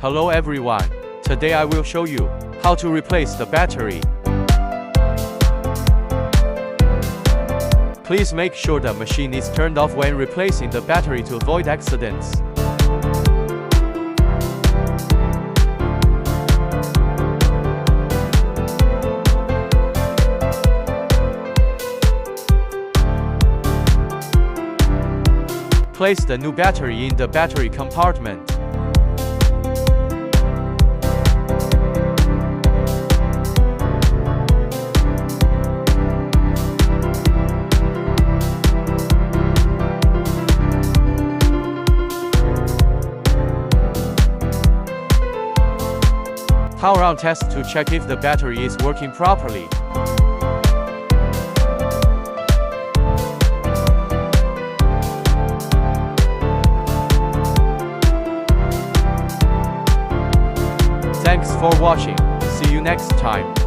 Hello everyone. Today I will show you how to replace the battery. Please make sure the machine is turned off when replacing the battery to avoid accidents. Place the new battery in the battery compartment. Power on test to check if the battery is working properly. Thanks for watching. See you next time.